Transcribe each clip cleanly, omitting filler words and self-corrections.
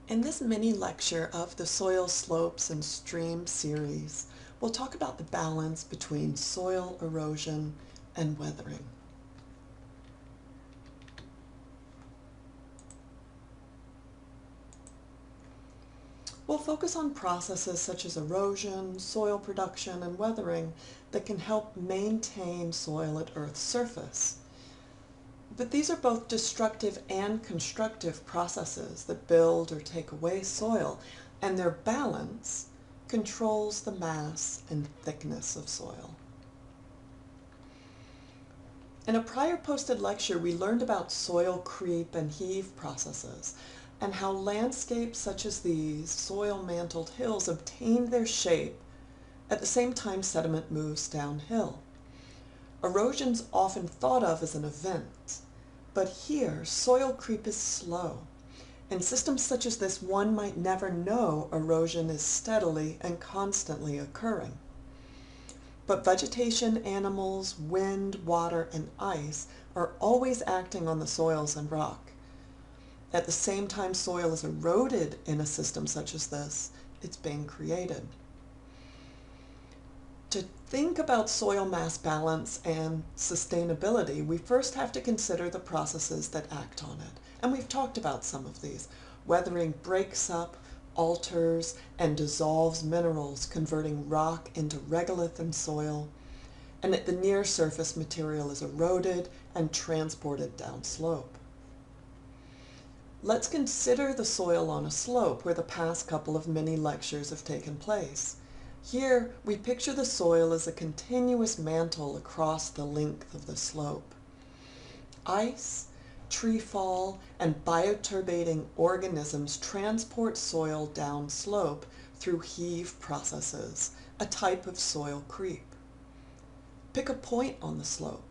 In this mini lecture of the Soil Slopes and Stream series, we'll talk about the balance between soil erosion and weathering. We'll focus on processes such as erosion, soil production, and weathering that can help maintain soil at Earth's surface. But these are both destructive and constructive processes that build or take away soil, and their balance controls the mass and thickness of soil. In a prior posted lecture, we learned about soil creep and heave processes, and how landscapes such as these soil-mantled hills obtain their shape at the same time sediment moves downhill. Erosion's often thought of as an event, but here soil creep is slow. In systems such as this, one might never know erosion is steadily and constantly occurring. But vegetation, animals, wind, water, and ice are always acting on the soils and rock. At the same time soil is eroded in a system such as this, it's being created. To think about soil mass balance and sustainability, we first have to consider the processes that act on it. And we've talked about some of these. Weathering breaks up, alters, and dissolves minerals, converting rock into regolith and soil. And at the near surface, material is eroded and transported downslope. Let's consider the soil on a slope where the past couple of mini lectures have taken place. Here, we picture the soil as a continuous mantle across the length of the slope. Ice, tree fall, and bioturbating organisms transport soil downslope through heave processes, a type of soil creep. Pick a point on the slope.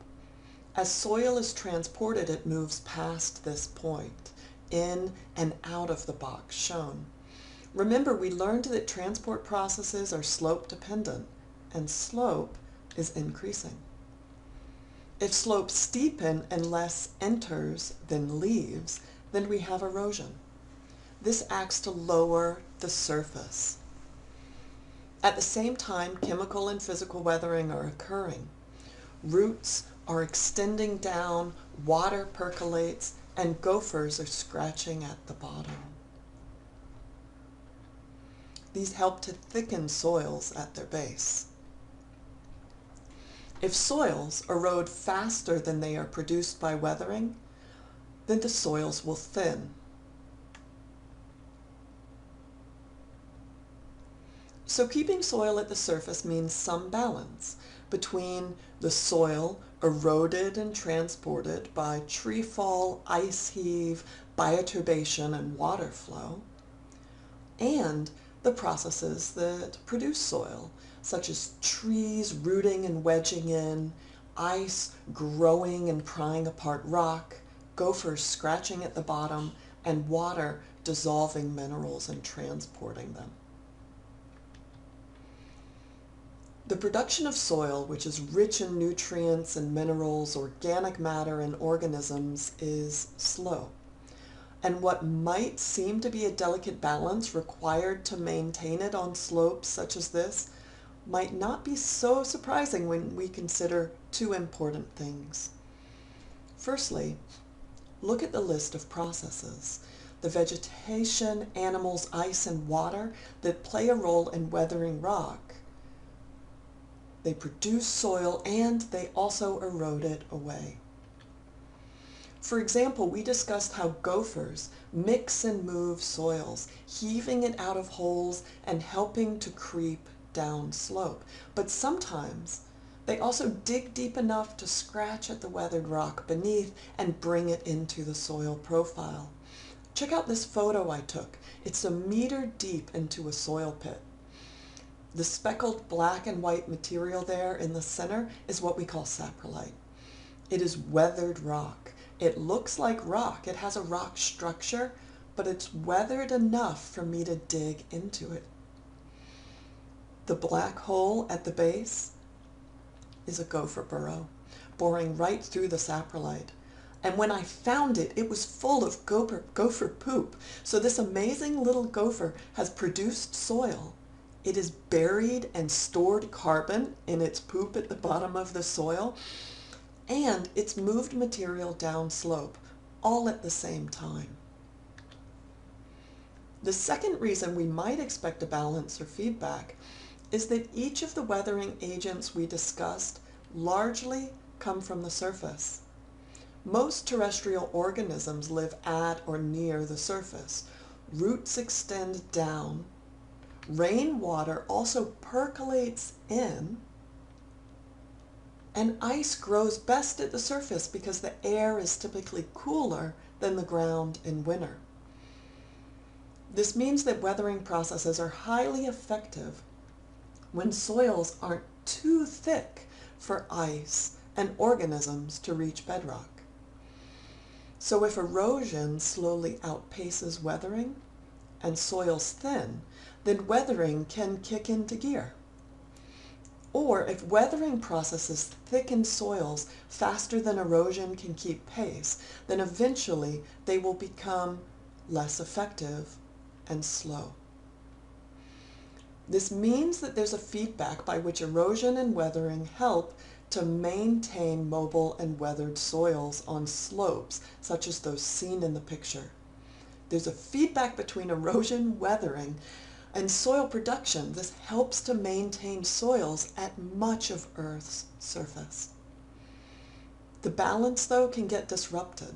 As soil is transported, it moves past this point, in and out of the box shown. Remember, we learned that transport processes are slope dependent, and slope is increasing. If slopes steepen and less enters than leaves, then we have erosion. This acts to lower the surface. At the same time, chemical and physical weathering are occurring. Roots are extending down, water percolates, and gophers are scratching at the bottom. These help to thicken soils at their base. If soils erode faster than they are produced by weathering, then the soils will thin. So keeping soil at the surface means some balance between the soil eroded and transported by tree fall, ice heave, bioturbation, and water flow, and the processes that produce soil, such as trees rooting and wedging in, ice growing and prying apart rock, gophers scratching at the bottom, and water dissolving minerals and transporting them. The production of soil, which is rich in nutrients and minerals, organic matter, and organisms, is slow. And what might seem to be a delicate balance required to maintain it on slopes such as this might not be so surprising when we consider two important things. Firstly, look at the list of processes. The vegetation, animals, ice, and water that play a role in weathering rock. They produce soil and they also erode it away. For example, we discussed how gophers mix and move soils, heaving it out of holes and helping to creep down slope. But sometimes they also dig deep enough to scratch at the weathered rock beneath and bring it into the soil profile. Check out this photo I took. It's a meter deep into a soil pit. The speckled black and white material there in the center is what we call saprolite. It is weathered rock. It looks like rock. It has a rock structure, but it's weathered enough for me to dig into it. The black hole at the base is a gopher burrow, boring right through the saprolite. And when I found it, it was full of gopher poop. So this amazing little gopher has produced soil. It has buried and stored carbon in its poop at the bottom of the soil, and it's moved material downslope, all at the same time. The second reason we might expect a balance or feedback is that each of the weathering agents we discussed largely come from the surface. Most terrestrial organisms live at or near the surface. Roots extend down. Rainwater also percolates in. And ice grows best at the surface because the air is typically cooler than the ground in winter. This means that weathering processes are highly effective when soils aren't too thick for ice and organisms to reach bedrock. So if erosion slowly outpaces weathering and soil's thin, then weathering can kick into gear. Or if weathering processes thicken soils faster than erosion can keep pace, then eventually they will become less effective and slow. This means that there's a feedback by which erosion and weathering help to maintain mobile and weathered soils on slopes, such as those seen in the picture. There's a feedback between erosion, weathering, and soil production. This helps to maintain soils at much of Earth's surface. The balance, though, can get disrupted.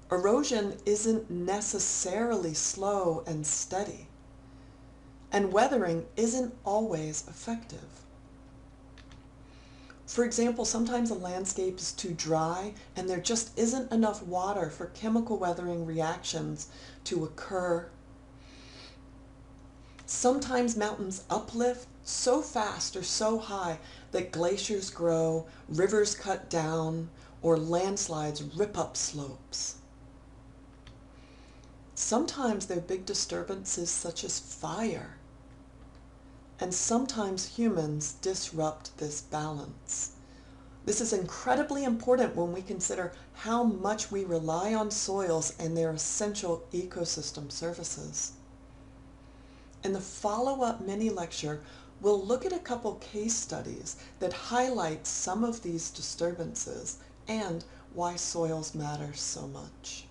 Erosion isn't necessarily slow and steady, and weathering isn't always effective. For example, sometimes a landscape is too dry and there just isn't enough water for chemical weathering reactions to occur. Sometimes mountains uplift so fast or so high that glaciers grow, rivers cut down, or landslides rip up slopes. Sometimes there are big disturbances such as fire, and sometimes humans disrupt this balance. This is incredibly important when we consider how much we rely on soils and their essential ecosystem services. In the follow-up mini-lecture, we'll look at a couple case studies that highlight some of these disturbances and why soils matter so much.